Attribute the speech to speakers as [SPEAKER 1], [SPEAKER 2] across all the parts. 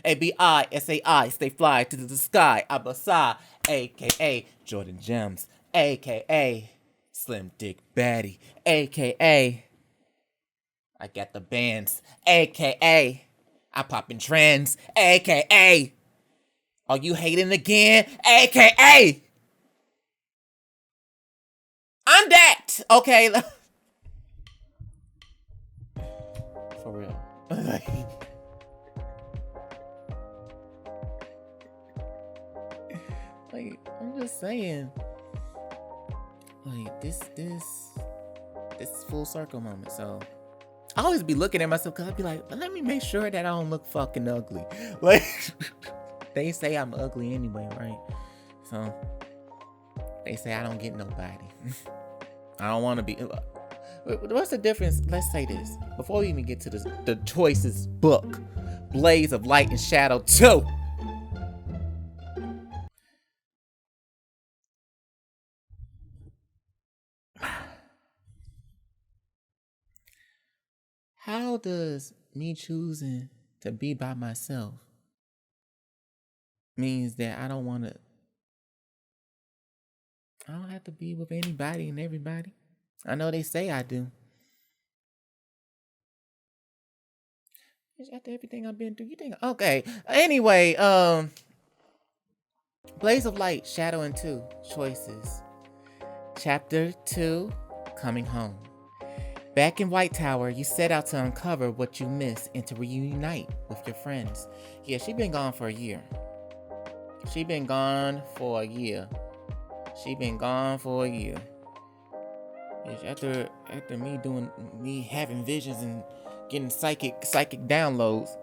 [SPEAKER 1] Abisai, stay fly to the sky. Abisai, aka Jordan Gems, aka Slim Dick Batty, aka I got the bands, aka I poppin' trends, aka are you hating again, aka I'm that, okay? For real. Like, I'm just saying. Like, this full circle moment. So I always be looking at myself because I'd be like, let me make sure that I don't look fucking ugly. Like, they say I'm ugly anyway, right? So they say I don't get nobody. I don't want to be. What's the difference? Let's say this before we even get to this, the choices book, Blaze of Light and Shadow 2. How does me choosing to be by myself means that I don't have to be with anybody and everybody? I know they say I do. After everything I've been through, you think okay. Anyway, Blaze of Light, Shadow and 2, choices. Chapter 2, Coming Home. Back in White Tower, you set out to uncover what you missed and to reunite with your friends. Yeah, she been gone for a year. After me having visions and getting psychic downloads,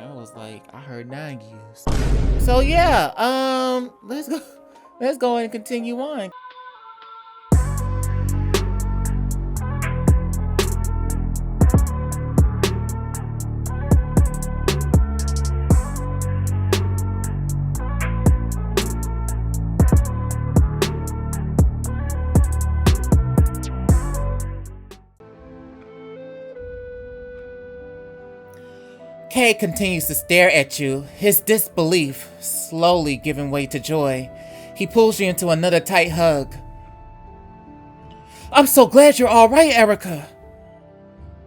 [SPEAKER 1] I was like, I heard 9 years. So yeah, let's go and continue on. Kay continues to stare at you, his disbelief slowly giving way to joy. He pulls you into another tight hug. I'm so glad you're all right, Erica.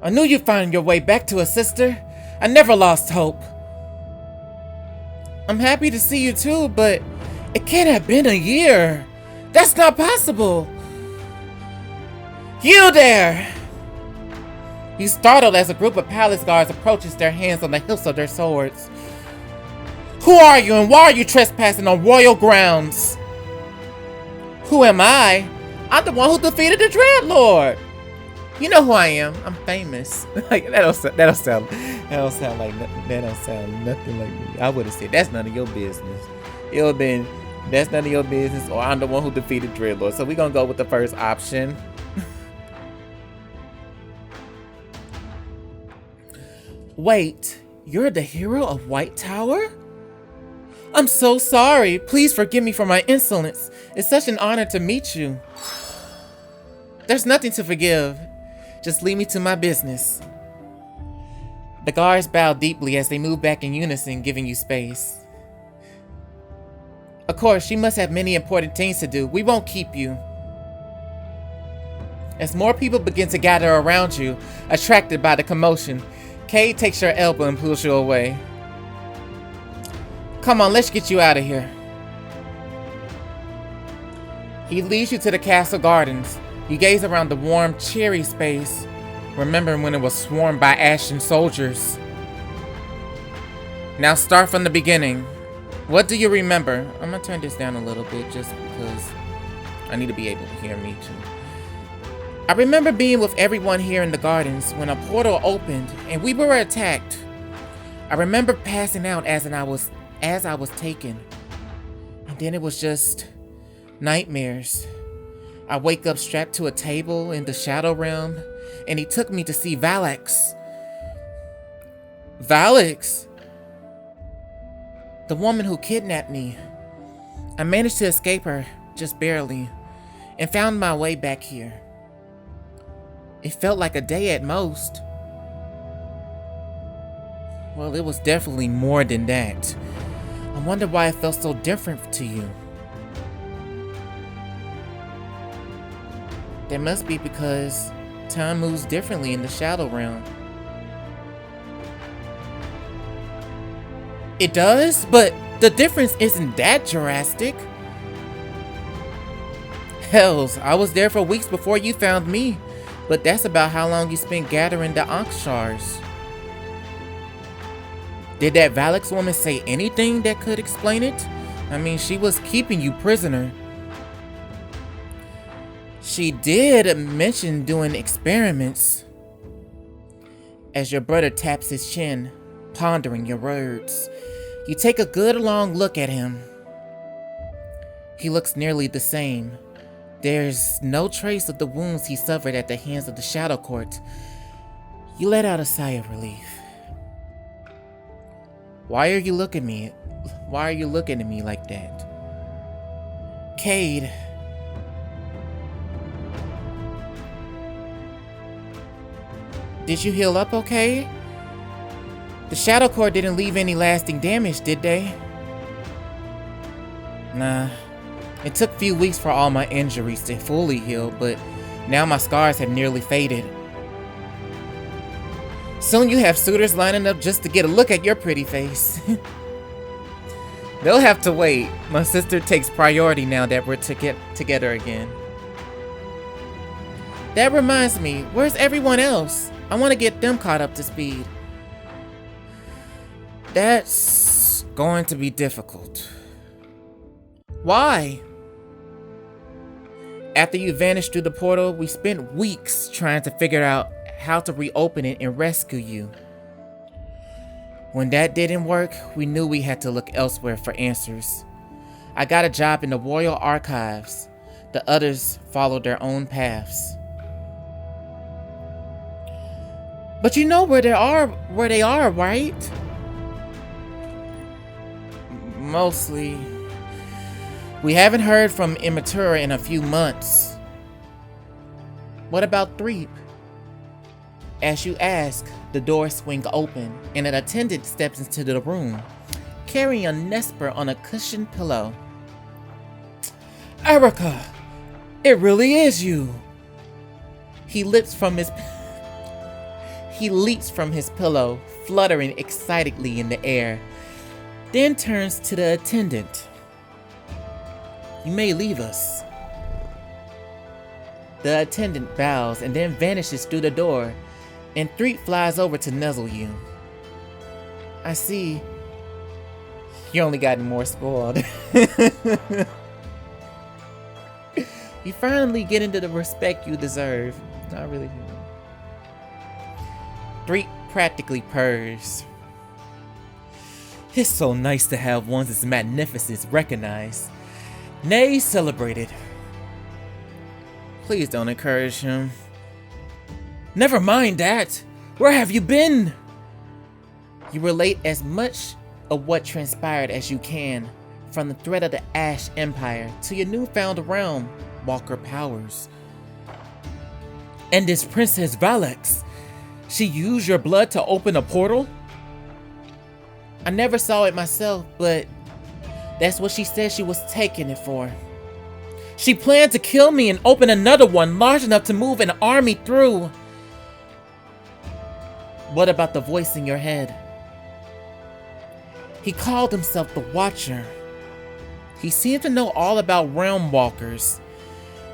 [SPEAKER 1] I knew you'd find your way back to us, sister. I never lost hope. I'm happy to see you too, but it can't have been a year. That's not possible. You there! He's startled as a group of palace guards approaches, their hands on the hilts of their swords. Who are you and why are you trespassing on royal grounds? Who am I? I'm the one who defeated the Dreadlord. You know who I am. I'm famous. Like that don't sound nothing like me. I would have said that's none of your business. It would have been that's none of your business, or I'm the one who defeated Dreadlord. So we're gonna go with the first option. Wait, you're the hero of White Tower? I'm so sorry. Please forgive me for my insolence. It's such an honor to meet you. There's nothing to forgive. Just lead me to my business. The guards bow deeply as they move back in unison, giving you space. Of course, you must have many important things to do. We won't keep you. As more people begin to gather around you, attracted by the commotion, Kay takes your elbow and pulls you away. Come on, let's get you out of here. He leads you to the castle gardens. You gaze around the warm, cheery space, remembering when it was swarmed by ashen soldiers. Now start from the beginning. What do you remember? I'm gonna turn this down a little bit just because I need to be able to hear me too. I remember being with everyone here in the gardens when a portal opened and we were attacked. I remember passing out as I was taken. And then it was just nightmares. I wake up strapped to a table in the Shadow Realm, and he took me to see Valix. Valix? The woman who kidnapped me. I managed to escape her, just barely, and found my way back here. It felt like a day at most. Well, it was definitely more than that. I wonder why it felt so different to you. That must be because time moves differently in the Shadow Realm. It does, but the difference isn't that drastic. Hells, I was there for weeks before you found me, but that's about how long you spent gathering the Ankh shards. Did that Valix woman say anything that could explain it? I mean, she was keeping you prisoner. She did mention doing experiments. As your brother taps his chin, pondering your words, you take a good long look at him. He looks nearly the same. There's no trace of the wounds he suffered at the hands of the Shadow Court. You let out a sigh of relief. Why are you looking at me? Why are you looking at me like that? Cade. Did you heal up okay? The Shadow Court didn't leave any lasting damage, did they? Nah. It took a few weeks for all my injuries to fully heal, but now my scars have nearly faded. Soon you have suitors lining up just to get a look at your pretty face. They'll have to wait. My sister takes priority now that we're together again. That reminds me, where's everyone else? I want to get them caught up to speed. That's going to be difficult. Why? After you vanished through the portal, we spent weeks trying to figure out how to reopen it and rescue you. When that didn't work, we knew we had to look elsewhere for answers. I got a job in the Royal Archives. The others followed their own paths. But you know where they are, right? Mostly. We haven't heard from Immatura in a few months. What about Threep? As you ask, the doors swing open and an attendant steps into the room, carrying a Nesper on a cushioned pillow. Erica! It really is you! He leaps from his pillow, fluttering excitedly in the air, then turns to the attendant. You may leave us. The attendant bows and then vanishes through the door, and Threep flies over to nuzzle you. I see. You only gotten more spoiled. You finally get into the respect you deserve. Not really. Threep practically purrs. It's so nice to have one's magnificence recognized. Nay, celebrated. Please don't encourage him. Never mind that. Where have you been? You relate as much of what transpired as you can, from the threat of the Ash Empire to your newfound realm walker powers. And this Princess Valix, she used your blood to open a portal? I never saw it myself, but that's what she said she was taking it for. She planned to kill me and open another one large enough to move an army through. What about the voice in your head? He called himself the Watcher. He seemed to know all about realm walkers.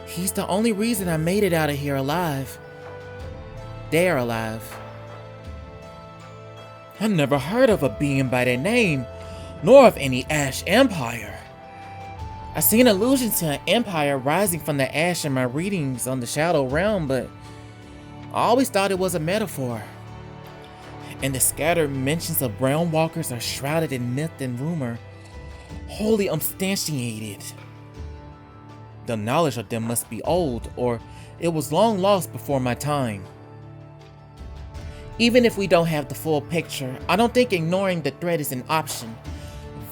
[SPEAKER 1] He's the only reason I made it out of here alive. They're alive. I never heard of a being by that name, nor of any Ash Empire. I seen allusions to an empire rising from the ash in my readings on the Shadow Realm, but I always thought it was a metaphor. And the scattered mentions of realm walkers are shrouded in myth and rumor, wholly unsubstantiated. The knowledge of them must be old, or it was long lost before my time. Even if we don't have the full picture, I don't think ignoring the threat is an option.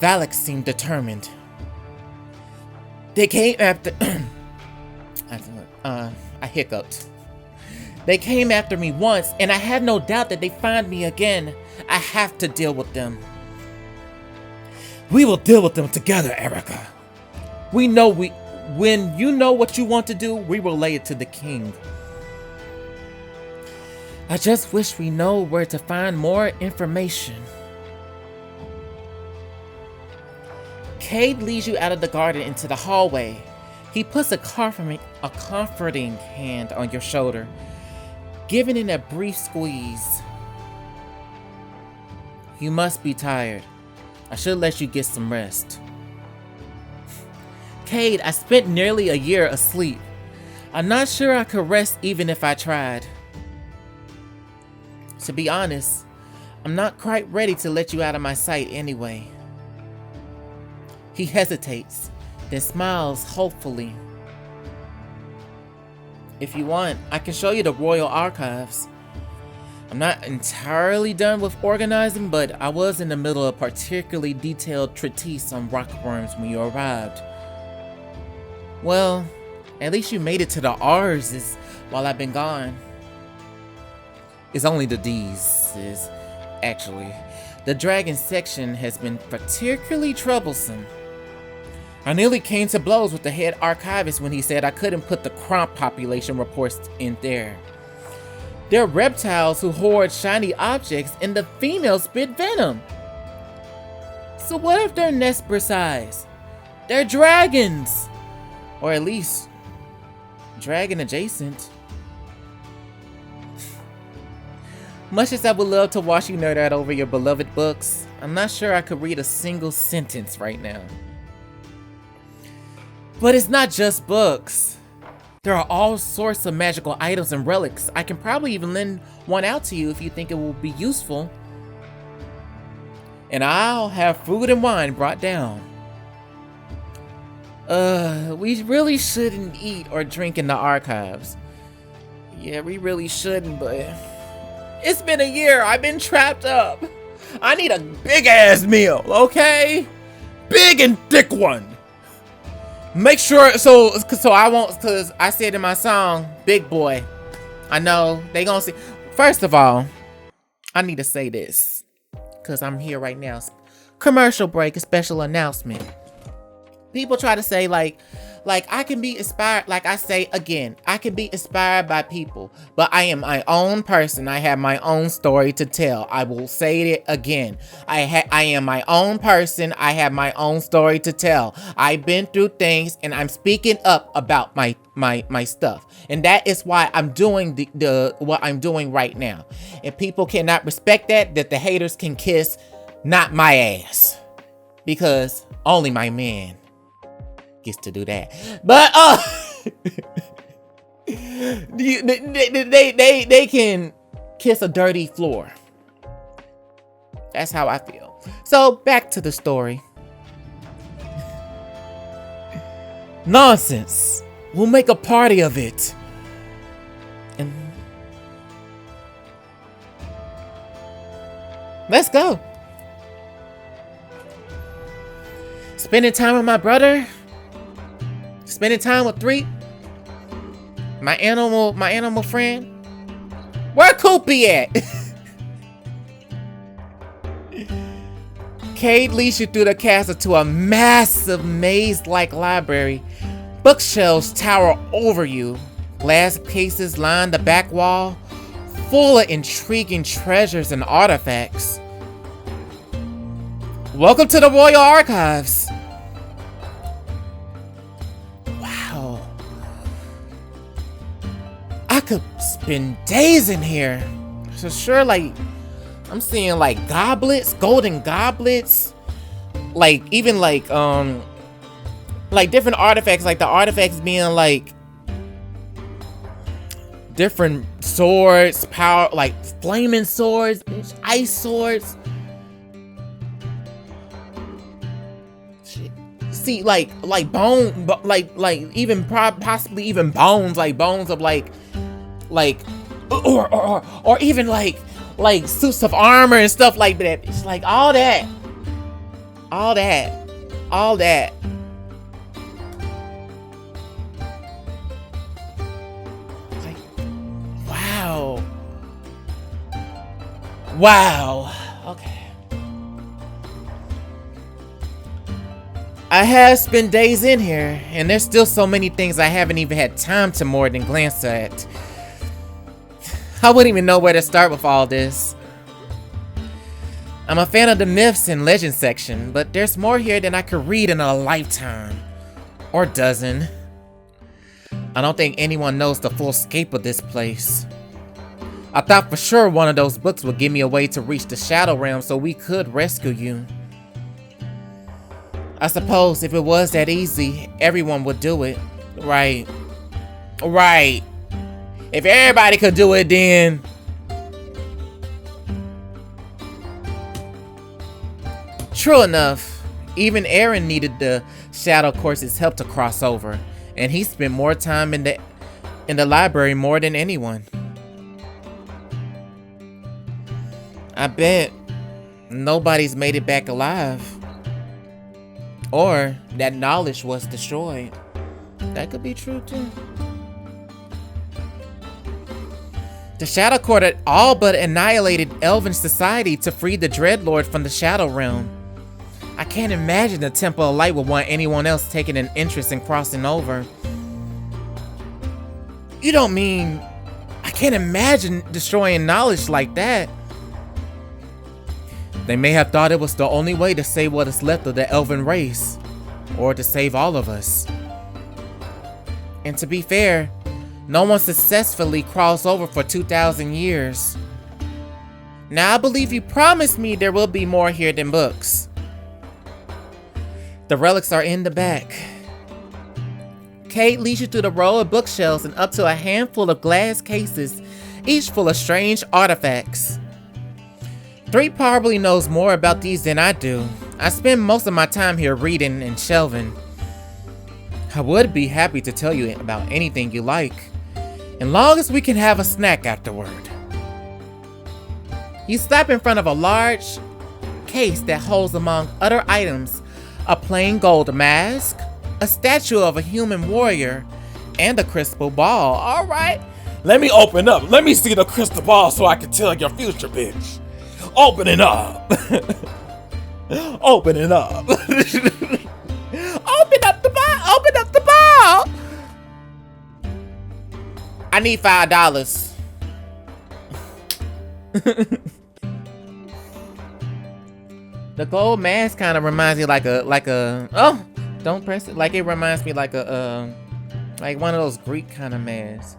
[SPEAKER 1] Valix seemed determined. They came after... I hiccuped. They came after me once, and I had no doubt that they'd find me again. I have to deal with them. We will deal with them together, Erica. When you know what you want to do, we relay it to the king. I just wish we know where to find more information. Cade leads you out of the garden into the hallway. He puts a comforting hand on your shoulder, giving it a brief squeeze. You must be tired. I should let you get some rest. Cade, I spent nearly a year asleep. I'm not sure I could rest even if I tried. To be honest, I'm not quite ready to let you out of my sight anyway. He hesitates, then smiles hopefully. If you want, I can show you the Royal Archives. I'm not entirely done with organizing, but I was in the middle of a particularly detailed treatise on rockworms when you arrived. Well, at least you made it to the R's while I've been gone. It's only the D's, actually. The dragon section has been particularly troublesome. I nearly came to blows with the head archivist when he said I couldn't put the cromp population reports in there. They're reptiles who hoard shiny objects, and the females spit venom. So what if they're Nesper size? They're dragons! Or at least, dragon adjacent. Much as I would love to watch you nerd out over your beloved books, I'm not sure I could read a single sentence right now. But it's not just books. There are all sorts of magical items and relics. I can probably even lend one out to you if you think it will be useful. And I'll have food and wine brought down. We really shouldn't eat or drink in the archives. Yeah, we really shouldn't, but it's been a year. I've been trapped up. I need a big ass meal, okay? Big and thick one. Make sure, so I won't, cause I said in my song, big boy. I know they gonna see. First of all, I need to say this, cause I'm here right now. Commercial break, a special announcement. People try to say like I can be inspired. Like I say again, I can be inspired by people, but I am my own person. I have my own story to tell. I will say it again. I am my own person. I have my own story to tell. I've been through things, and I'm speaking up about my stuff, and that is why I'm doing the what I'm doing right now. If people cannot respect that, the haters can kiss not my ass, because only my man gets to do that. But they can kiss a dirty floor. That's how I feel. So back to the story. Nonsense. We'll make a party of it. And let's go. Spending time with my brother. Spending time with 3. My animal friend. Where Koopy at? Cade leads you through the castle to a massive maze-like library. Bookshelves tower over you. Glass cases line the back wall, full of intriguing treasures and artifacts. Welcome to the Royal Archives. Wow. I could spend days in here. So sure, like, I'm seeing like goblets, golden goblets, like even like different artifacts, like the artifacts being like different swords, power, like flaming swords, ice swords. See, like bone, like even possibly even bones, like bones of like or even like suits of armor and stuff like that. It's like all that. Like, Wow. Okay. I have spent days in here, and there's still so many things I haven't even had time to more than glance at. I wouldn't even know where to start with all this. I'm a fan of the myths and legends section, but there's more here than I could read in a lifetime. Or dozen. I don't think anyone knows the full scope of this place. I thought for sure one of those books would give me a way to reach the Shadow Realm so we could rescue you. I suppose if it was that easy, everyone would do it. Right. Right. If everybody could do it, then... True enough, even Aaron needed the Shadow Course's help to cross over, and he spent more time in the library more than anyone. I bet nobody's made it back alive. Or that knowledge was destroyed. That could be true too. The Shadow Court had all but annihilated Elven society to free the Dreadlord from the Shadow Realm. I can't imagine the Temple of Light would want anyone else taking an interest in crossing over. You don't mean... I can't imagine destroying knowledge like that. They may have thought it was the only way to save what is left of the Elven race, or to save all of us. And to be fair, no one successfully crossed over for 2,000 years. Now I believe you promised me there will be more here than books. The relics are in the back. Kate leads you through the row of bookshelves and up to a handful of glass cases, each full of strange artifacts. 3 probably knows more about these than I do. I spend most of my time here reading and shelving. I would be happy to tell you about anything you like, as long as we can have a snack afterward. You stop in front of a large case that holds, among other items, a plain gold mask, a statue of a human warrior, and a crystal ball. All right,
[SPEAKER 2] let me open up. Let me see the crystal ball so I can tell your future, bitch. Open it up. Open it up.
[SPEAKER 1] Open up the ball. Open up the ball. I need $5. The gold mask kind of reminds me like a oh, don't press it. Like it reminds me like a like one of those Greek kind of masks,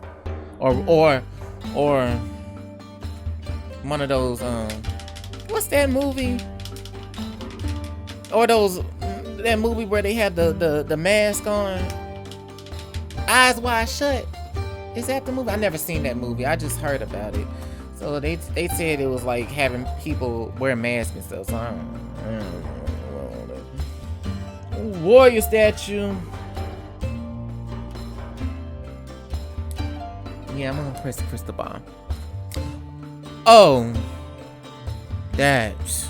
[SPEAKER 1] or one of those what's that movie? Or that movie where they had the mask on, Eyes Wide Shut. Is that the movie? I never seen that movie. I just heard about it. So they said it was like having people wear masks and stuff. So I don't know. Warrior statue. Yeah, I'm gonna press the crystal ball. Oh, that's...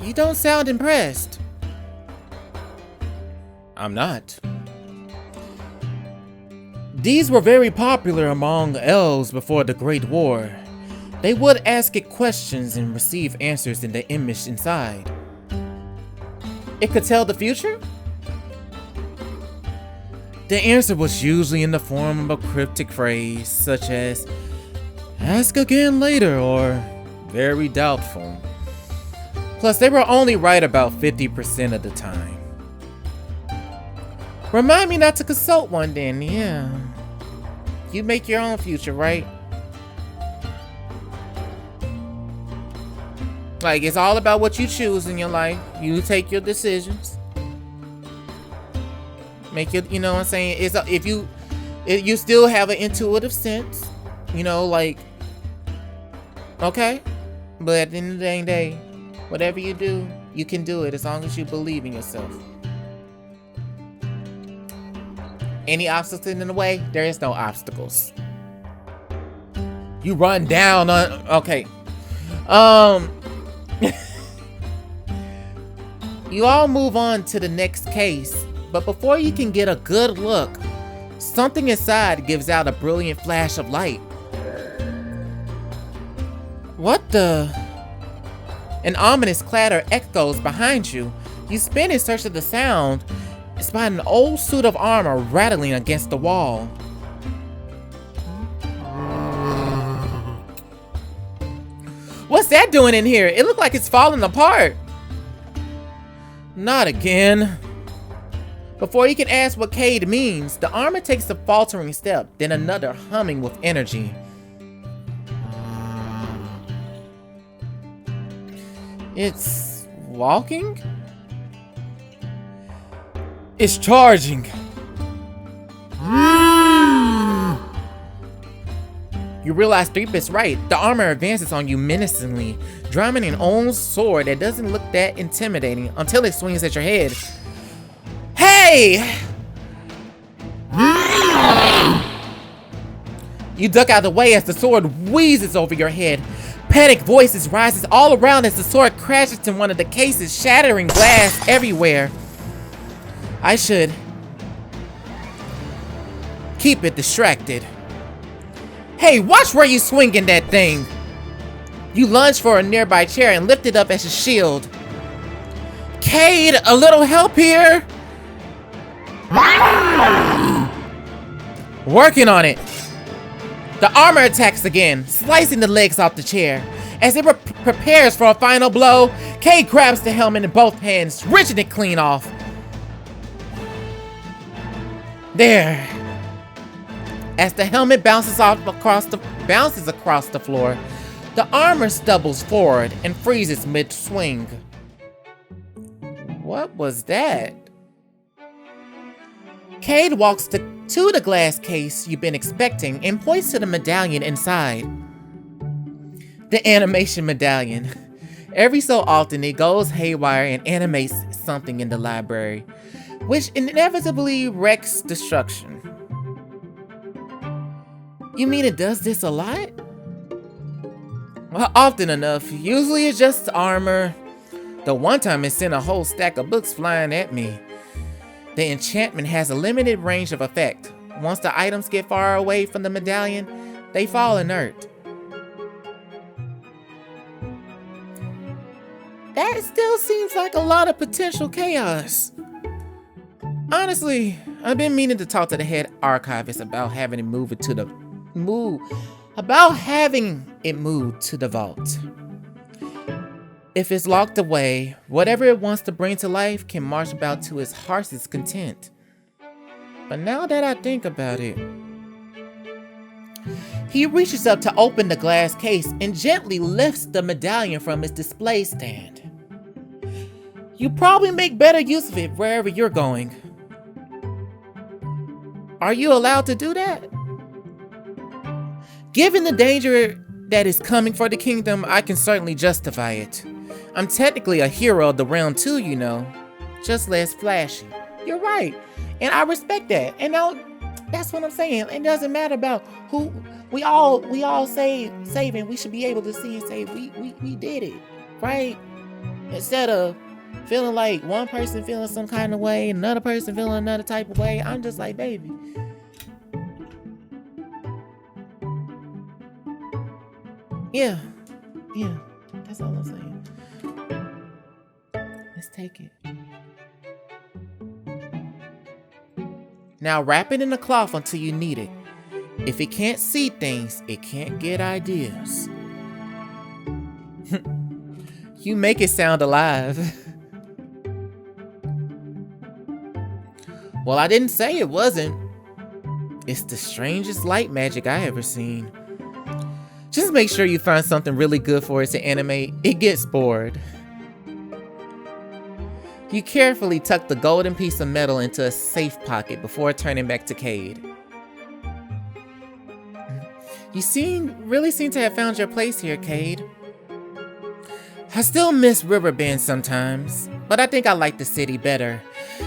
[SPEAKER 1] You don't sound impressed. I'm not. These were very popular among elves before the Great War. They would ask it questions and receive answers in the image inside. It could tell the future? The answer was usually in the form of a cryptic phrase, such as, "Ask again later," or "very doubtful." Plus, they were only right about 50% of the time. Remind me not to consult one then, yeah. You make your own future, right? Like, it's all about what you choose in your life. You take your decisions. Make your, you know what I'm saying? It's if you still have an intuitive sense, you know, like, okay? But at the end of the day, whatever you do, you can do it as long as you believe in yourself. Any obstacles in the way? There is no obstacles. You run down on... Okay. You all move on to the next case, but before you can get a good look, something inside gives out a brilliant flash of light. What the? An ominous clatter echoes behind you. You spin in search of the sound, spot an old suit of armor rattling against the wall. What's that doing in here? It looked like it's falling apart. Not again. Before you can ask what Cade means, the armor takes a faltering step, then another humming with energy. It's walking? It's charging. You realize 3-Bit's right. The armor advances on you menacingly, drumming an old sword that doesn't look that intimidating until it swings at your head. Hey! You duck out of the way as the sword wheezes over your head. Panic voices rises all around as the sword crashes in one of the cases, shattering glass everywhere. I should keep it distracted. Hey, watch where you swinging that thing! You lunge for a nearby chair and lift it up as a shield. Cade, a little help here? Working on it. The armor attacks again, slicing the legs off the chair. As it prepares for a final blow, Cade grabs the helmet in both hands, wrenching it clean off. There. As the helmet bounces across the floor, the armor stumbles forward and freezes mid-swing. What was that? Cade walks to the glass case you've been expecting and points to the medallion inside. The animation medallion. Every so often it goes haywire and animates something in the library, which inevitably wreaks destruction. You mean it does this a lot? Well, often enough. Usually it's just armor. The one time it sent a whole stack of books flying at me. The enchantment has a limited range of effect. Once the items get far away from the medallion, they fall inert. That still seems like a lot of potential chaos. Honestly, I've been meaning to talk to the head archivist about having it moved to the vault. If it's locked away, whatever it wants to bring to life can march about to its heart's content. But now that I think about it, he reaches up to open the glass case and gently lifts the medallion from its display stand. You probably make better use of it wherever you're going. Are you allowed to do that? Given the danger that is coming for the kingdom, I can certainly justify it. I'm technically a hero of the realm too, you know. Just less flashy. You're right. And I respect that. And now, that's what I'm saying. It doesn't matter about who we all say saving. We should be able to see and say we did it. Right? Instead of feeling like one person feeling some kind of way, another person feeling another type of way. I'm just like, baby. Yeah, that's all I'm saying. Let's take it. Now wrap it in a cloth until you need it. If it can't see things, it can't get ideas. You make it sound alive. Well, I didn't say it wasn't. It's the strangest light magic I ever seen. Just make sure you find something really good for it to animate. It gets bored. You carefully tuck the golden piece of metal into a safe pocket before turning back to Cade. You really seem to have found your place here, Cade. I still miss Riverbend sometimes, but I think I like the city better.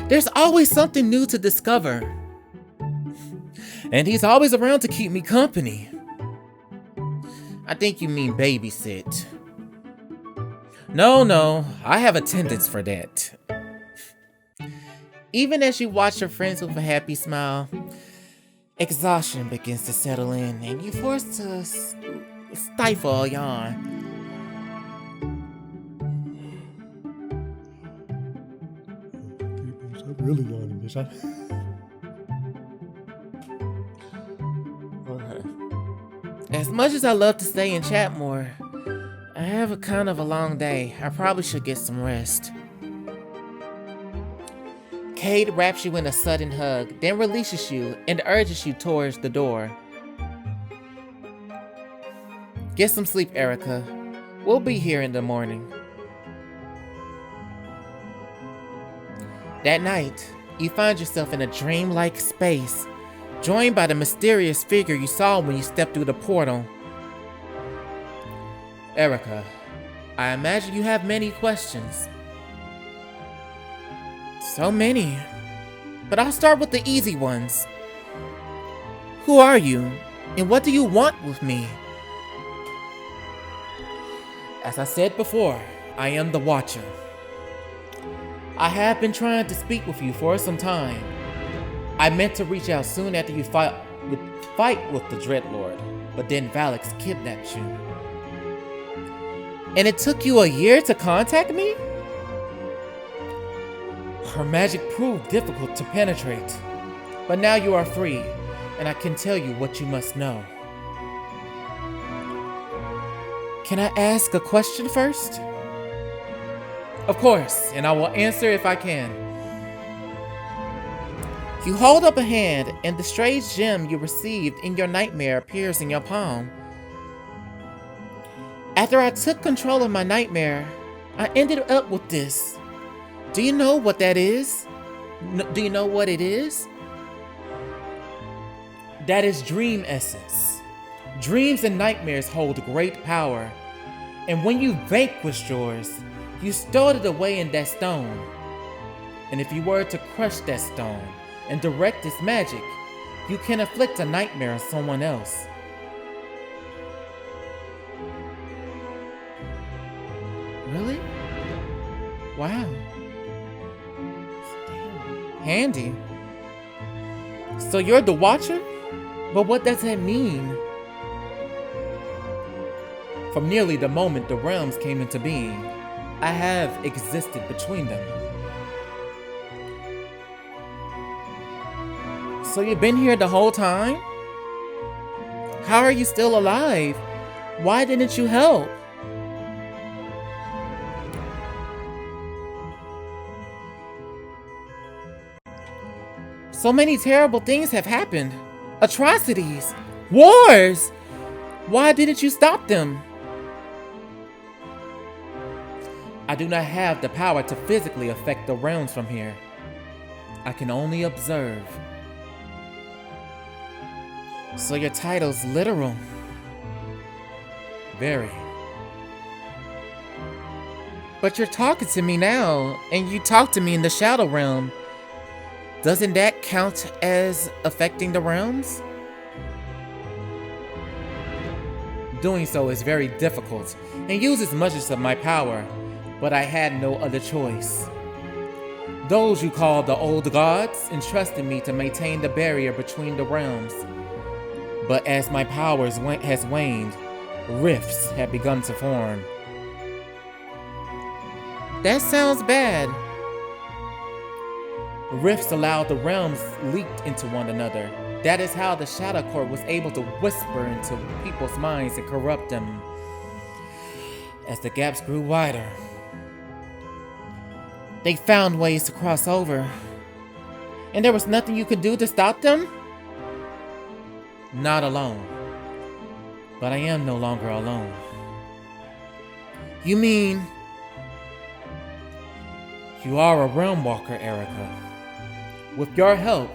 [SPEAKER 1] There's always something new to discover. And he's always around to keep me company. I think you mean babysit. No, I have attendance for that. Even as you watch your friends with a happy smile, exhaustion begins to settle in and you're forced to stifle a yawn.
[SPEAKER 2] I'm really yawning, bitch. Okay.
[SPEAKER 1] As much as I love to stay and chat more, I have a kind of a long day. I probably should get some rest. Cade wraps you in a sudden hug, then releases you and urges you towards the door. Get some sleep, Erica. We'll be here in the morning. That night, you find yourself in a dreamlike space, joined by the mysterious figure you saw when you stepped through the portal. Erica, I imagine you have many questions. So many. But I'll start with the easy ones. Who are you, and what do you want with me? As I said before, I am the Watcher. I have been trying to speak with you for some time. I meant to reach out soon after you fight with the Dreadlord, but then Valix kidnapped you. And it took you a year to contact me? Her magic proved difficult to penetrate, but now you are free, and I can tell you what you must know. Can I ask a question first? Of course, and I will answer if I can. You hold up a hand, and the strange gem you received in your nightmare appears in your palm. After I took control of my nightmare, I ended up with this. Do you know what that is? Do you know what it is? That is dream essence. Dreams and nightmares hold great power, and when you vanquished yours, you stowed it away in that stone. And if you were to crush that stone and direct its magic, you can inflict a nightmare on someone else. Really? Wow. Damn. Handy. So you're the Watcher? But what does that mean? From nearly the moment the realms came into being, I have existed between them. So you've been here the whole time? How are you still alive? Why didn't you help? So many terrible things have happened. Atrocities. Wars. Why didn't you stop them? I do not have the power to physically affect the realms from here. I can only observe. So your title's literal. Very. But you're talking to me now, and you talk to me in the Shadow Realm. Doesn't that count as affecting the realms? Doing so is very difficult, and uses much of my power, but I had no other choice. Those you call the old gods entrusted me to maintain the barrier between the realms. But as my powers has waned, rifts have begun to form. That sounds bad. Rifts allowed the realms leaked into one another. That is how the Shadow Court was able to whisper into people's minds and corrupt them. As the gaps grew wider, they found ways to cross over. And there was nothing you could do to stop them? Not alone. But I am no longer alone. You mean... You are a realm walker, Erica. With your help,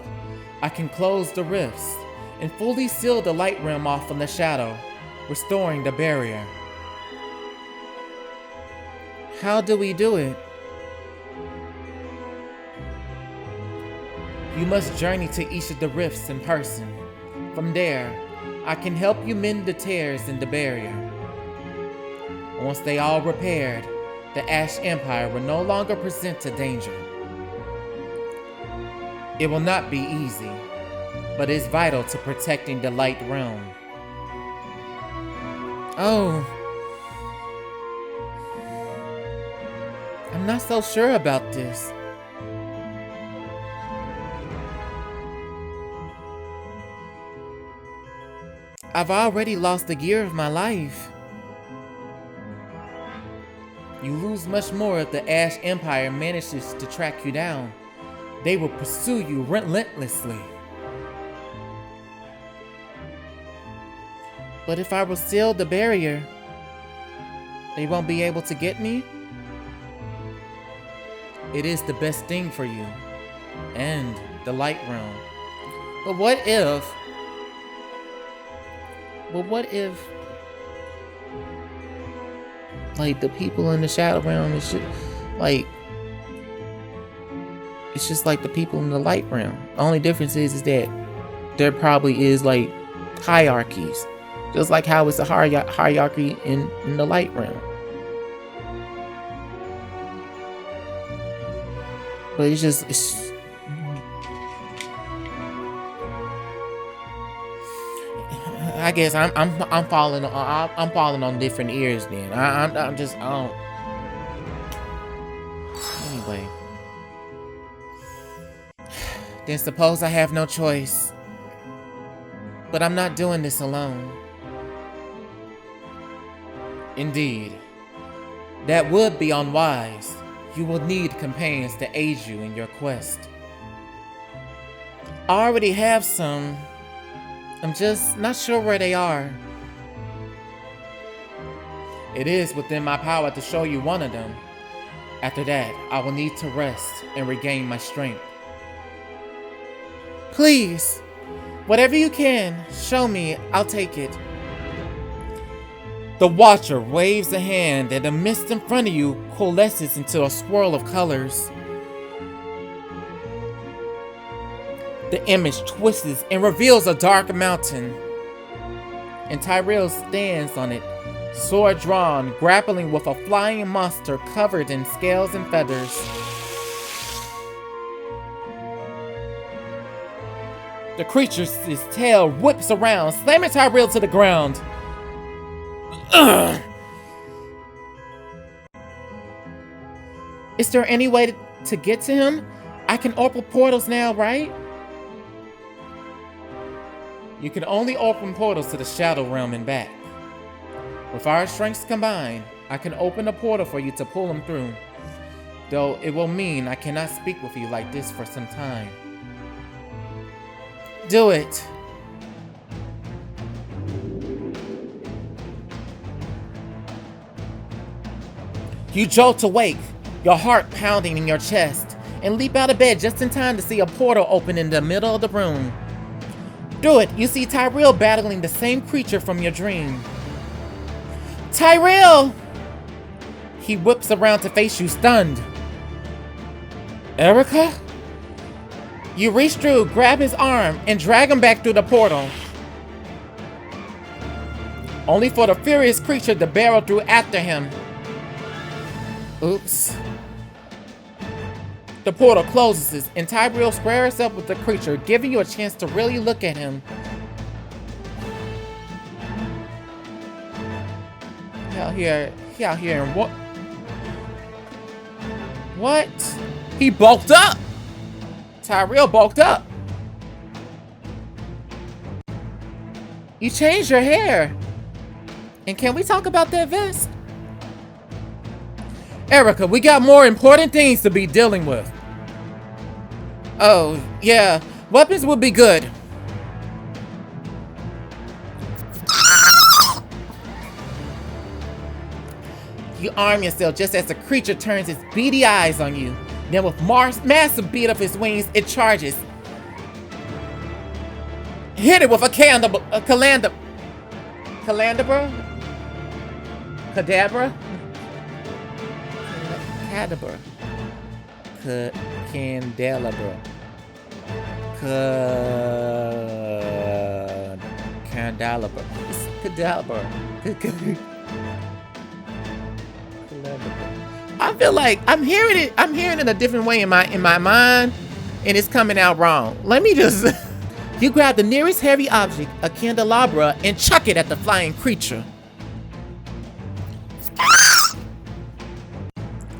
[SPEAKER 1] I can close the rifts and fully seal the light realm off from the shadow, restoring the barrier. How do we do it? You must journey to each of the rifts in person. From there, I can help you mend the tears in the barrier. Once they all repaired, the Ash Empire will no longer present a danger. It will not be easy, but is vital to protecting the Light Realm. Oh. I'm not so sure about this. I've already lost a year of my life. You lose much more if the Ash Empire manages to track you down. They will pursue you relentlessly. But if I will seal the barrier, they won't be able to get me? It is the best thing for you and the Light Realm. But what if... like, the people in the Shadow Realm, it's just like the people in the Light Realm. The only difference is that there probably is, like, hierarchies. Just like how it's a hierarchy in the Light Realm. But it's I guess I'm falling on different ears then. I don't. Anyway. Then suppose I have no choice. But I'm not doing this alone. Indeed. That would be unwise. You will need companions to aid you in your quest. I already have some. I'm just not sure where they are. It is within my power to show you one of them. After that, I will need to rest and regain my strength. Please, whatever you can, show me, I'll take it. The Watcher waves a hand and the mist in front of you coalesces into a swirl of colors. The image twists and reveals a dark mountain. And Tyrell stands on it, sword drawn, grappling with a flying monster covered in scales and feathers. The creature's tail whips around, slamming Tyrell to the ground. Ugh. Is there any way to get to him? I can open portals now, right? You can only open portals to the Shadow Realm and back. With our strengths combined, I can open a portal for you to pull him through. Though it will mean I cannot speak with you like this for some time. Do it! You jolt awake, your heart pounding in your chest, and leap out of bed just in time to see a portal open in the middle of the room. Through it, you see Tyrell battling the same creature from your dream. Tyrell! He whips around to face you, stunned. Erica? You reach through, grab his arm, and drag him back through the portal. Only for the furious creature to barrel through after him. Oops. The portal closes, and Tyrell squares up with the creature, giving you a chance to really look at him. He out here and what? What? He bulked up! Tyrell bulked up. You changed your hair. And can we talk about that vest? Erica, we got more important things to be dealing with. Oh, yeah. Weapons would be good. You arm yourself just as the creature turns its beady eyes on you. Then with massive beat of his wings, it charges. Hit it with a cadabra? Cadabra? Cadabra? Candelabra. Candelabra. Cadabra. I feel like I'm hearing it in a different way in my mind, and it's coming out wrong. Let me just you grab the nearest heavy object, a candelabra, and chuck it at the flying creature.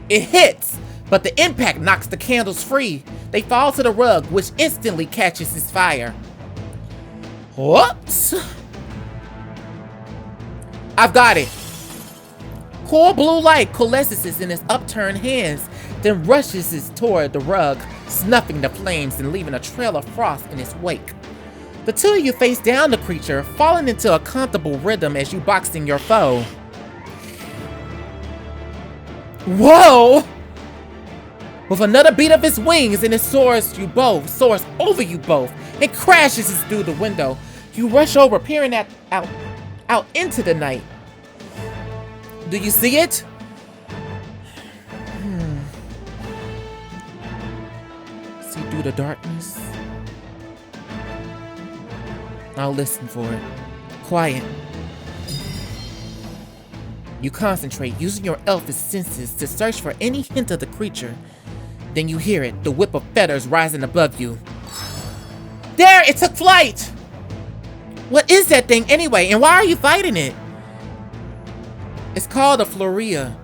[SPEAKER 1] It hits, but the impact knocks the candles free. They fall to the rug, which instantly catches his fire. Whoops! I've got it. Cool blue light coalesces in his upturned hands, then rushes toward the rug, snuffing the flames and leaving a trail of frost in its wake. The two of you face down the creature, falling into a comfortable rhythm as you box in your foe. Whoa! With another beat of his wings and it soars over you both. It crashes through the window. You rush over, peering out into the night. Do you see it? See through the darkness? I'll listen for it. Quiet. You concentrate, using your elfish senses to search for any hint of the creature. Then you hear it, the whip of feathers rising above you. There! It took flight! What is that thing anyway, and why are you fighting it? It's called a Floria.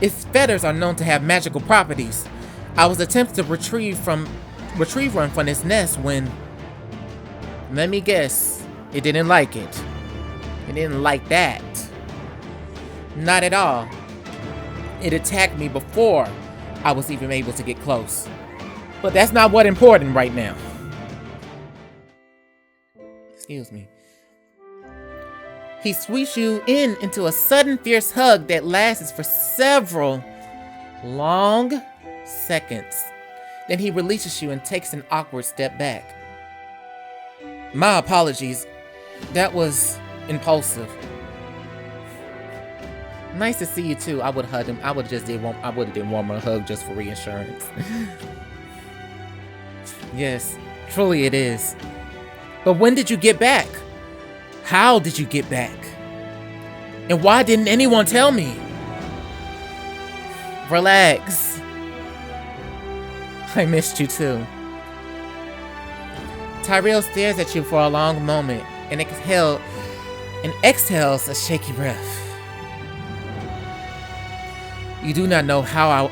[SPEAKER 1] Its feathers are known to have magical properties. I was attempting to retrieve one from its nest when... Let me guess. It didn't like it. It didn't like that. Not at all. It attacked me before I was even able to get close. But that's not what's important right now. Excuse me. He sweeps you into a sudden fierce hug that lasts for several long seconds. Then he releases you and takes an awkward step back. My apologies. That was impulsive. Nice to see you too. I would hug him. I would have did one more hug just for reassurance. Yes, truly it is. But when did you get back? How did you get back? And why didn't anyone tell me? Relax. I missed you too. Tyrell stares at you for a long moment and exhales a shaky breath. You do not know how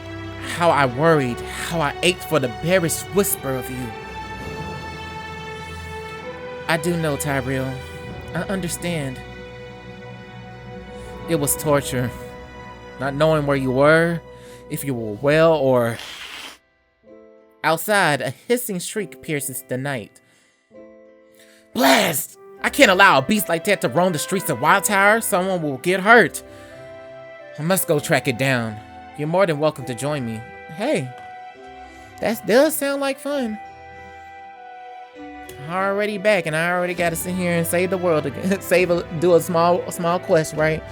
[SPEAKER 1] I worried, how I ached for the barest whisper of you. I do know, Tyrell. I understand. It was torture. Not knowing where you were, if you were well or... Outside, a hissing shriek pierces the night. Blast! I can't allow a beast like that to roam the streets of Wild Tower. Someone will get hurt. I must go track it down. You're more than welcome to join me. Hey, that does sound like fun. I'm already back, and I already got to sit here and save the world again. Do a small quest, right?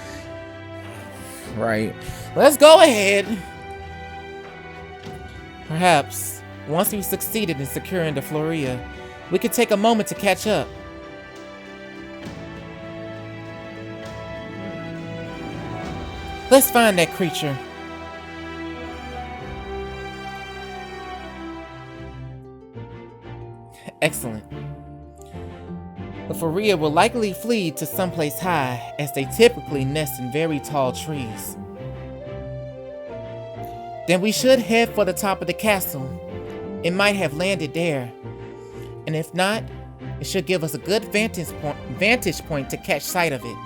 [SPEAKER 1] Right. Let's go ahead. Perhaps once we've succeeded in securing the Floria, we could take a moment to catch up. Let's find that creature. Excellent. The Floria will likely flee to someplace high, as they typically nest in very tall trees. Then we should head for the top of the castle. It might have landed there. And if not, it should give us a good vantage point to catch sight of it.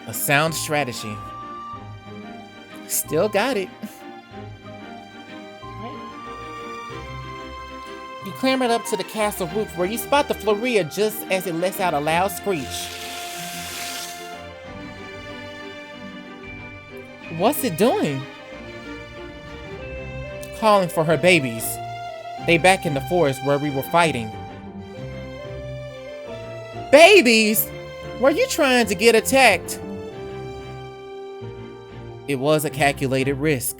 [SPEAKER 1] A sound strategy. Still got it. You clambered up to the castle roof where you spot the Floria just as it lets out a loud screech. What's it doing? Calling for her babies. They back in the forest where we were fighting. Babies? Were you trying to get attacked? It was a calculated risk.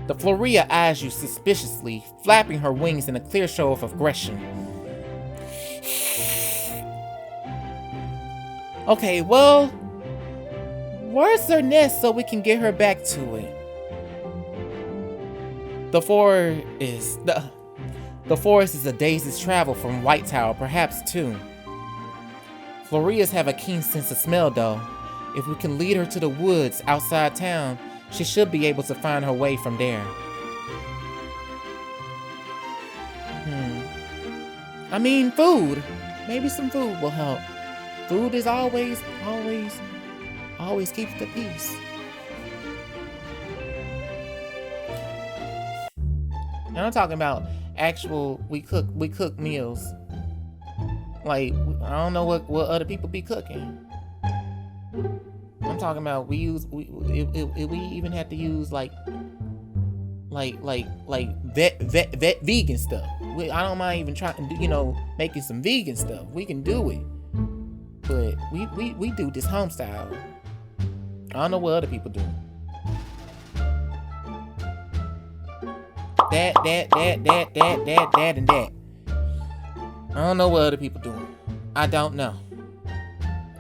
[SPEAKER 1] The Floria eyes you suspiciously, flapping her wings in a clear show of aggression. Okay, well, where's her nest so we can get her back to it? The forest is a day's travel from White Tower, perhaps two. Florias have a keen sense of smell, though. If we can lead her to the woods outside town, she should be able to find her way from there. I mean, food. Maybe some food will help. Food is always keeps the peace. And I'm talking about actual, we cook meals. Like, I don't know what other people be cooking. I'm talking about we even have to use like vegan stuff. I don't mind even trying to making some vegan stuff. We can do it, but we do this home style. I don't know what other people do. That and that. I don't know what other people do. I don't know.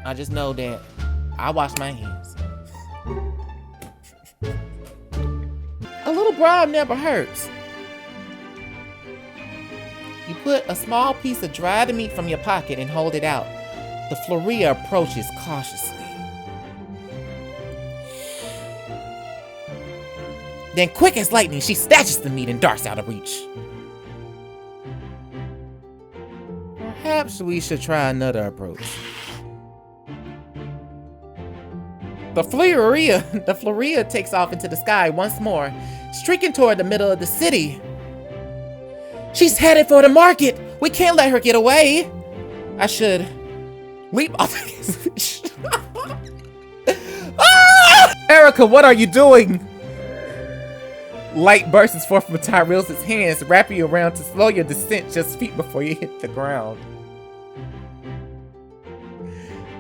[SPEAKER 1] I just know that I wash my hands. A little bribe never hurts. You put a small piece of dried meat from your pocket and hold it out. The Floria approaches cautiously. Then, quick as lightning, she snatches the meat and darts out of reach. Perhaps we should try another approach. The Floria takes off into the sky once more, streaking toward the middle of the city. She's headed for the market! We can't let her get away! I should leap off the ah! Erica, what are you doing? Light bursts forth from Tyreel's hands, wrapping you around to slow your descent just feet before you hit the ground.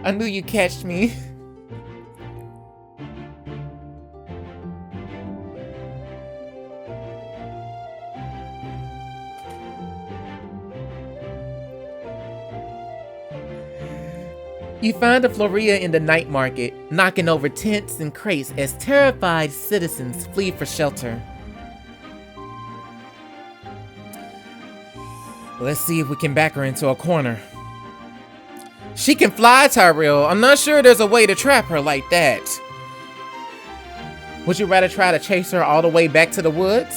[SPEAKER 1] I knew you'd catch me. You find the Floria in the night market, knocking over tents and crates as terrified citizens flee for shelter. Let's see if we can back her into a corner. She can fly, Tyrell. I'm not sure there's a way to trap her like that. Would you rather try to chase her all the way back to the woods?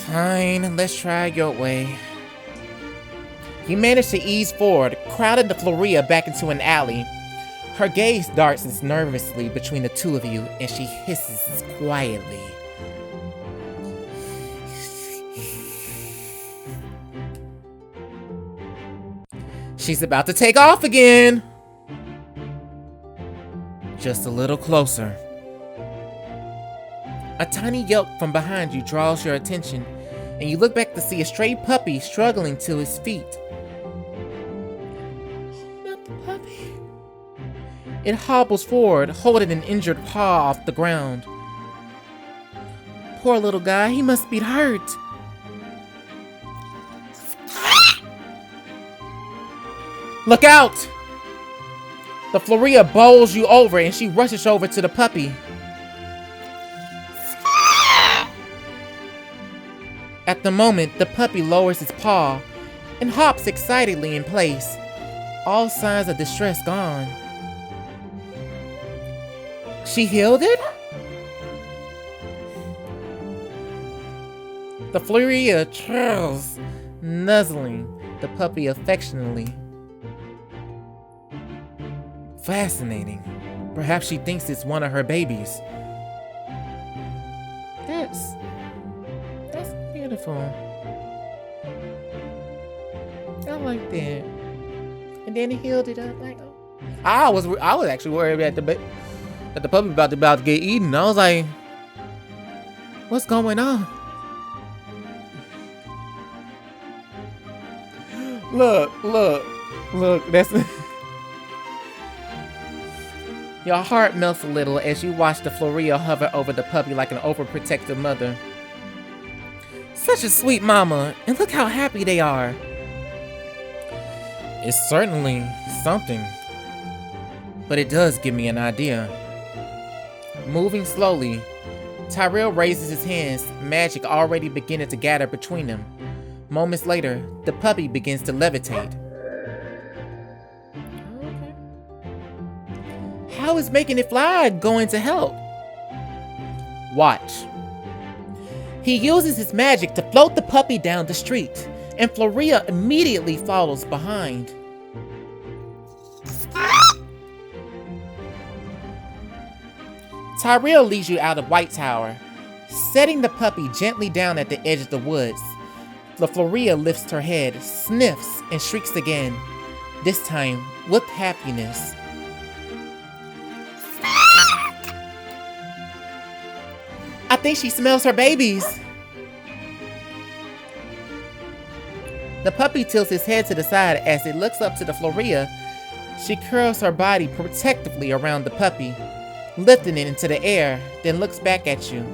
[SPEAKER 1] Fine, let's try your way. You manage to ease forward, crowding the Floria back into an alley. Her gaze darts nervously between the two of you, and she hisses quietly. She's about to take off again. Just a little closer. A tiny yelp from behind you draws your attention, and you look back to see a stray puppy struggling to his feet. Not the puppy. It hobbles forward, holding an injured paw off the ground. Poor little guy, he must be hurt. Look out! The Floria bowls you over and she rushes over to the puppy. At the moment, the puppy lowers its paw and hops excitedly in place, all signs of distress gone. She healed it? The Floria churls, nuzzling the puppy affectionately. Fascinating. Perhaps she thinks it's one of her babies. That's beautiful. I like that. And then he healed it up like, oh. I was actually worried that the puppy about to get eaten. I was like, what's going on? Look, that's Your heart melts a little as you watch the Floria hover over the puppy like an overprotective mother. Such a sweet mama, and look how happy they are. It's certainly something, but it does give me an idea. Moving slowly, Tyrell raises his hands, magic already beginning to gather between them. Moments later, the puppy begins to levitate. How is making it fly going to help? Watch. He uses his magic to float the puppy down the street, and Floria immediately follows behind. Tyrell leads you out of White Tower, setting the puppy gently down at the edge of the woods. Floria lifts her head, sniffs, and shrieks again, this time with happiness. I think she smells her babies. The puppy tilts his head to the side as it looks up to the Floria. She curls her body protectively around the puppy, lifting it into the air, then looks back at you.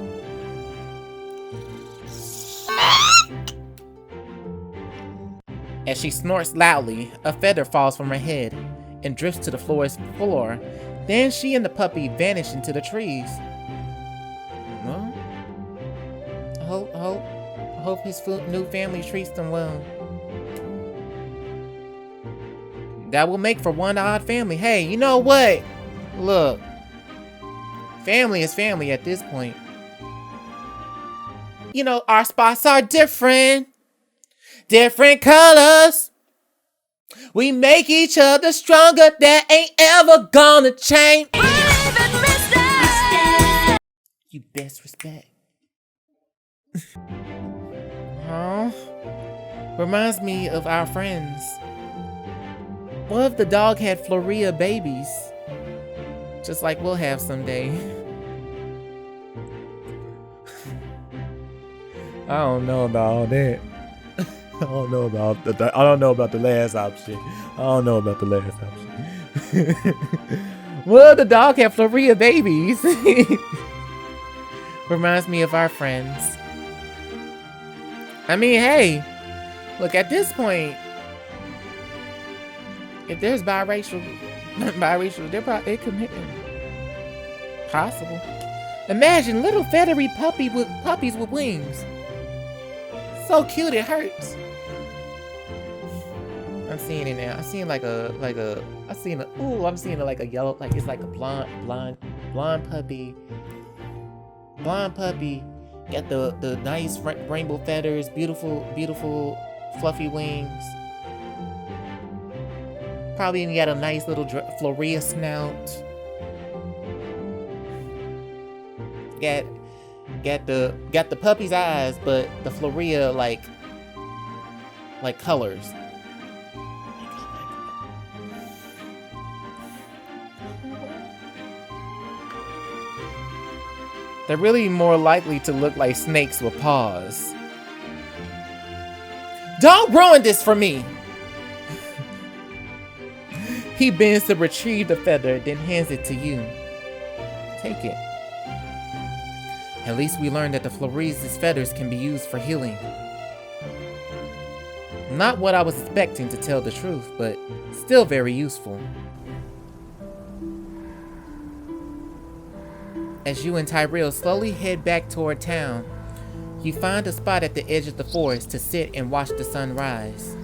[SPEAKER 1] As she snorts loudly, a feather falls from her head and drifts to the floor. Then she and the puppy vanish into the trees. Well, I hope his new family treats them well. That will make for one odd family. Hey, you know what? Look, family is family at this point. You know, our spots are different. Different colors. We make each other stronger. That ain't ever gonna change. You best respect. Huh? Reminds me of our friends. What if the dog had Floria babies? Just like we'll have someday. I don't know about all that. I don't know about the last option. Well, the dog had Floria babies. Reminds me of our friends. I mean, hey, look, at this point, if there's biracial, it could be possible. Imagine little feathery puppies with wings. So cute, it hurts. I'm seeing it now. I'm seeing like a yellow, like it's like a blonde puppy. Blonde puppy. Got the nice rainbow feathers, beautiful fluffy wings. Probably even got a nice little Floria snout. Got the puppy's eyes, but the Floria like colors. They're really more likely to look like snakes with paws. Don't ruin this for me! He bends to retrieve the feather, then hands it to you. Take it. At least we learned that the Floria's feathers can be used for healing. Not what I was expecting, to tell the truth, but still very useful. As you and Tyrell slowly head back toward town, you find a spot at the edge of the forest to sit and watch the sun rise.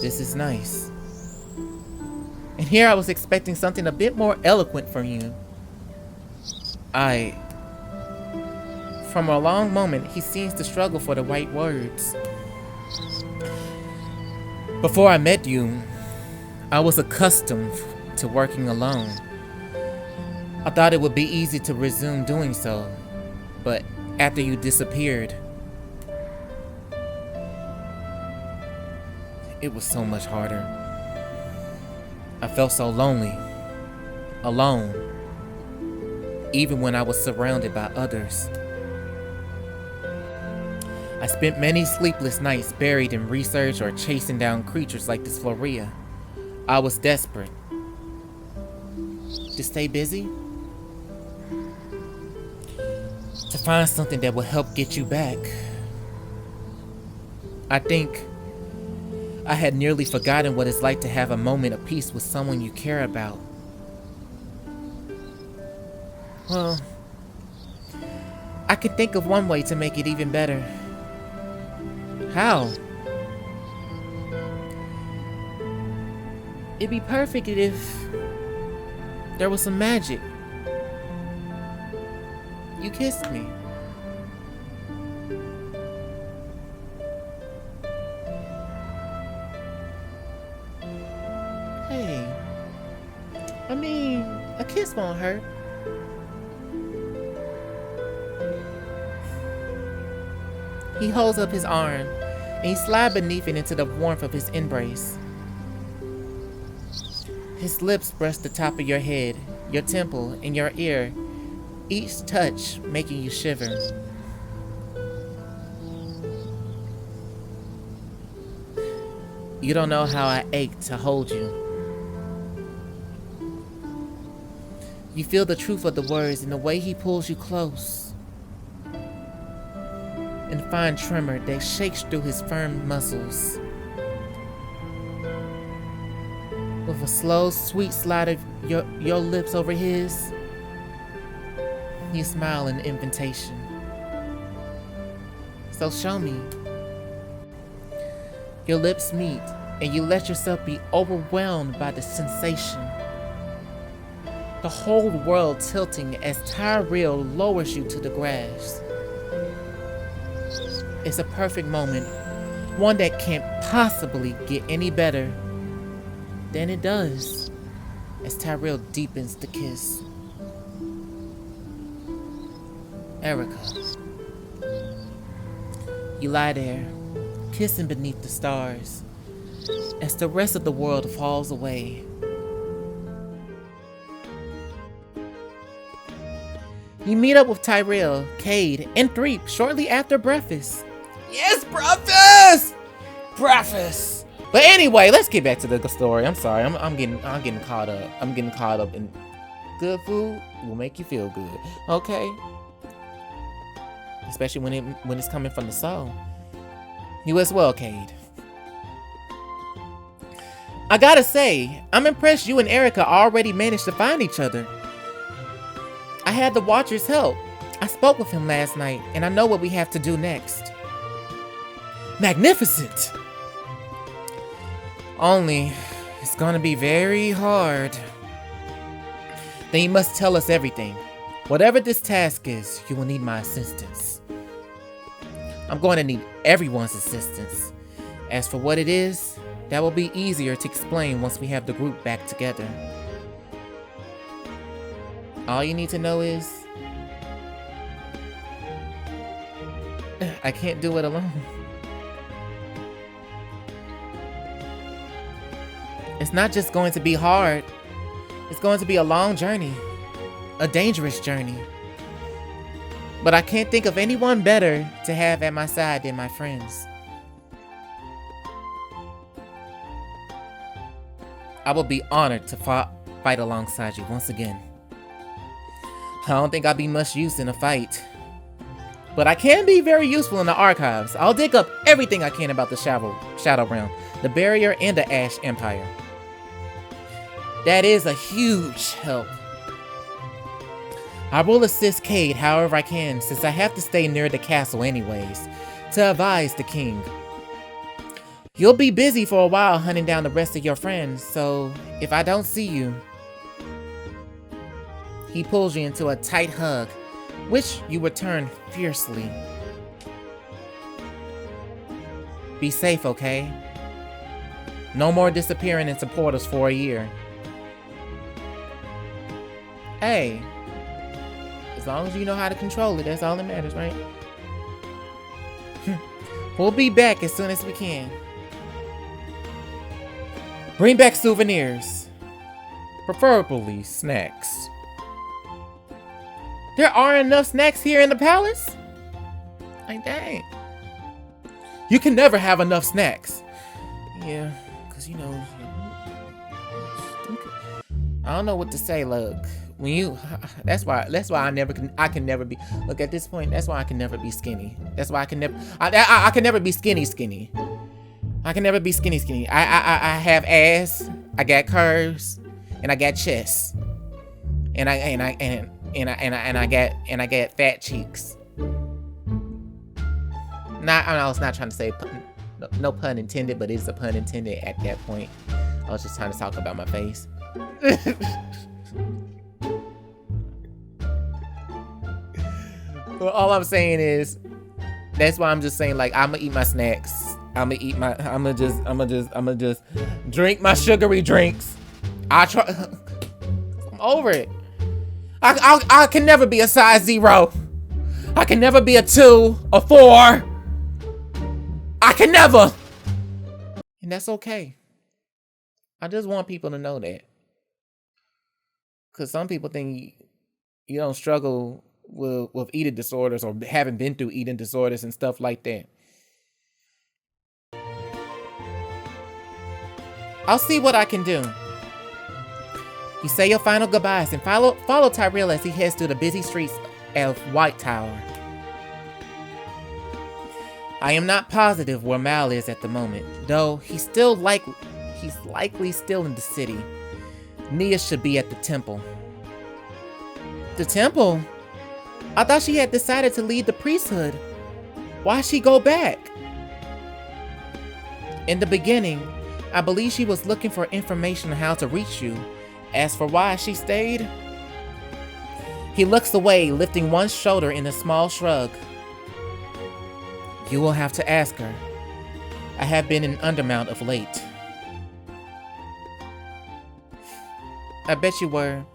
[SPEAKER 1] This is nice. And here I was expecting something a bit more eloquent from you. From a long moment, he seems to struggle for the right words. Before I met you, I was accustomed to working alone. I thought it would be easy to resume doing so, but after you disappeared, it was so much harder. I felt so lonely, alone, even when I was surrounded by others. I spent many sleepless nights buried in research or chasing down creatures like this Floria. I was desperate. To stay busy? To find something that will help get you back. I think I had nearly forgotten what it's like to have a moment of peace with someone you care about. Well, I could think of one way to make it even better. How? It'd be perfect if there was some magic. You kissed me. mean, a kiss won't hurt. He holds up his arm, and he slides beneath it into the warmth of his embrace. His lips brush the top of your head, your temple, and your ear, each touch making you shiver. You don't know how I ache to hold you. You feel the truth of the words in the way he pulls you close. And fine tremor that shakes through his firm muscles. With a slow, sweet slide of your lips over his, you smile in invitation. So show me. Your lips meet, and you let yourself be overwhelmed by the sensation. The whole world tilting as Tyrell lowers you to the grass. It's a perfect moment, one that can't possibly get any better than it does as Tyrell deepens the kiss. Erica. You lie there, kissing beneath the stars, as the rest of the world falls away. You meet up with Tyrell, Cade, and Threep shortly after breakfast.
[SPEAKER 2] Yes, breakfast! Breakfast!
[SPEAKER 1] But anyway, let's get back to the story. I'm sorry, I'm getting caught up. I'm getting caught up in good food will make you feel good, okay? Especially when it's coming from the soul. You as well, Cade. I gotta say, I'm impressed you and Erica already managed to find each other. I had the Watcher's help. I spoke with him last night, and I know what we have to do next. Magnificent! Only, it's gonna be very hard. Then you must tell us everything. Whatever this task is, you will need my assistance. I'm going to need everyone's assistance. As for what it is, that will be easier to explain once we have the group back together. All you need to know is, I can't do it alone. It's not just going to be hard. It's going to be a long journey. A dangerous journey. But I can't think of anyone better to have at my side than my friends. I will be honored to fight alongside you once again. I don't think I'll be much use in a fight. But I can be very useful in the archives. I'll dig up everything I can about the Shadow Realm, the Barrier, and the Ash Empire. That is a huge help. I will assist Cade however I can, since I have to stay near the castle anyways, to advise the king. You'll be busy for a while hunting down the rest of your friends, so if I don't see you... He pulls you into a tight hug, which you return fiercely. Be safe, okay? No more disappearing into portals for a year. Hey, as long as you know how to control it, that's all that matters, right? We'll be back as soon as we can. Bring back souvenirs. Preferably snacks. There aren't enough snacks here in the palace? Like, dang. You can never have enough snacks. Yeah, because you know, I don't know what to say, look. When you, that's why I can never be, look, at this point, that's why I can never be skinny. That's why I can never be skinny. I can never be skinny. I have ass, I got curves, and I got chest. And I got fat cheeks. I was not trying to say no pun intended, but it's a pun intended at that point. I was just trying to talk about my face. Well, all I'm saying is, that's why I'm just saying, like, I'm gonna eat my snacks. I'm gonna just drink my sugary drinks. I try. I'm over it. I can never be a size 0. I can never be a 2, a 4. I can never. And that's okay. I just want people to know that. Because some people think you don't struggle with eating disorders or haven't been through eating disorders and stuff like that. I'll see what I can do. You say your final goodbyes and follow Tyrell as he heads through the busy streets of White Tower. I am not positive where Mal is at the moment, though he's likely still in the city. Nia should be at the temple. The temple? I thought she had decided to leave the priesthood. Why'd she go back? In the beginning, I believe she was looking for information on how to reach you. As for why she stayed, he looks away, lifting one shoulder in a small shrug. You will have to ask her. I have been in Undermount of late. I bet you were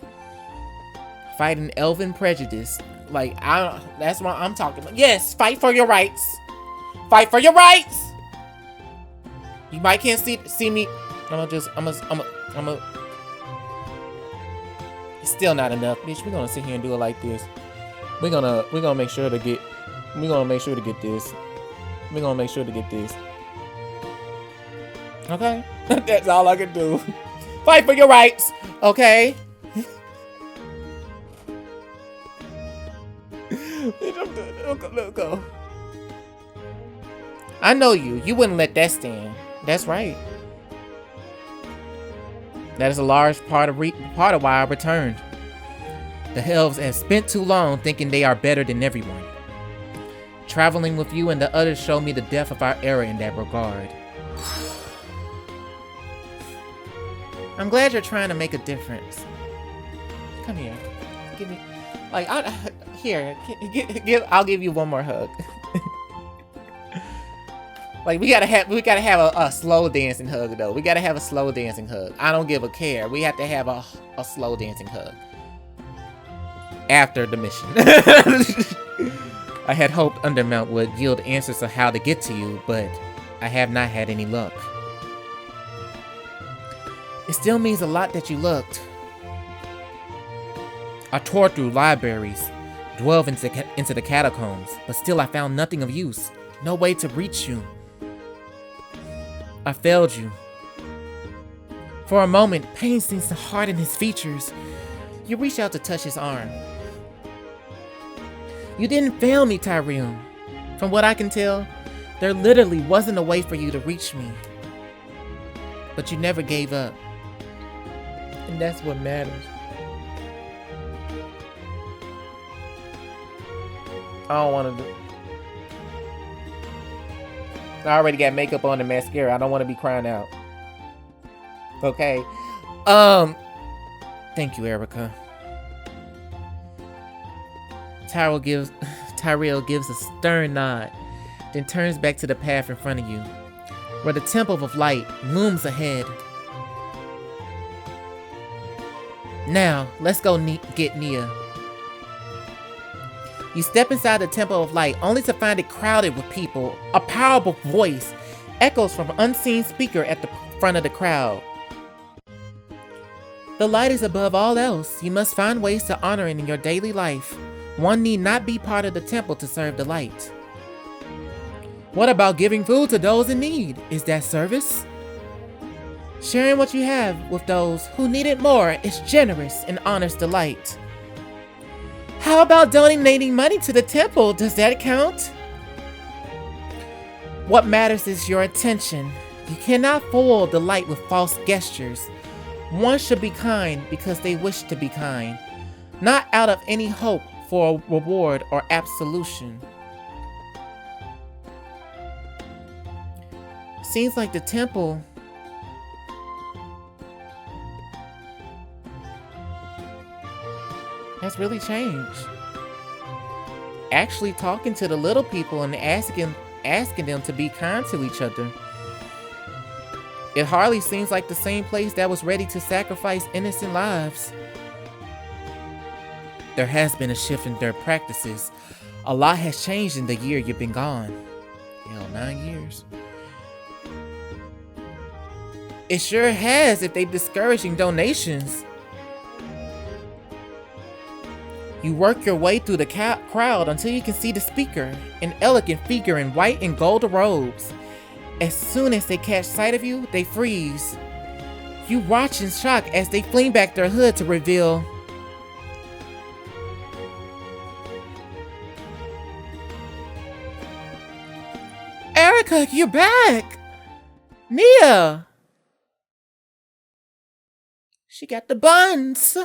[SPEAKER 1] fighting elven prejudice. That's what I'm talking about. Yes, fight for your rights. Fight for your rights. You might can't see me. It's still not enough, bitch. We're gonna sit here and do it like this. We're gonna make sure to get. We're gonna make sure to get this. We're gonna make sure to get this. Okay, that's all I can do. Fight for your rights, okay? Go. I know you. You wouldn't let that stand. That's right. That is a large part of why I returned. The elves have spent too long thinking they are better than everyone. Traveling with you and the others showed me the depth of our era in that regard. I'm glad you're trying to make a difference. Come here. Give me, I'll give you one more hug. We gotta have a slow dancing hug though. We gotta have a slow dancing hug. I don't give a care. We have to have a slow dancing hug. After the mission. I had hoped Undermount would yield answers of how to get to you, but I have not had any luck. It still means a lot that you looked. I tore through libraries, dwelled into the catacombs, but still I found nothing of use. No way to reach you. I failed you. For a moment, pain seems to harden his features. You reach out to touch his arm. You didn't fail me, Tyrell. From what I can tell, there literally wasn't a way for you to reach me. But you never gave up. And that's what matters. I don't want to do... I already got makeup on and mascara. I don't want to be crying out. Okay. Thank you, Erica. Tyrell gives a stern nod, then turns back to the path in front of you, where the Temple of Light looms ahead. Now, let's go get Nia. You step inside the Temple of Light, only to find it crowded with people. A powerful voice echoes from an unseen speaker at the front of the crowd. The light is above all else. You must find ways to honor it in your daily life. One need not be part of the temple to serve the light. What about giving food to those in need? Is that service? Sharing what you have with those who need it more is generous and honors the light. How about donating money to the temple? Does that count? What matters is your attention. You cannot fool the light with false gestures. One should be kind because they wish to be kind, not out of any hope for a reward or absolution. Seems like the temple has really changed. Actually talking to the little people and asking them to be kind to each other. It hardly seems like the same place that was ready to sacrifice innocent lives. there has been a shift in their practices. A lot has changed in the year you've been gone. Hell, 9 years. It sure has if they discouraging donations. You work your way through the crowd until you can see the speaker, an elegant figure in white and gold robes. As soon as they catch sight of you, they freeze. You watch in shock as they fling back their hood to reveal... Erica, you're back! Nia! She got the buns!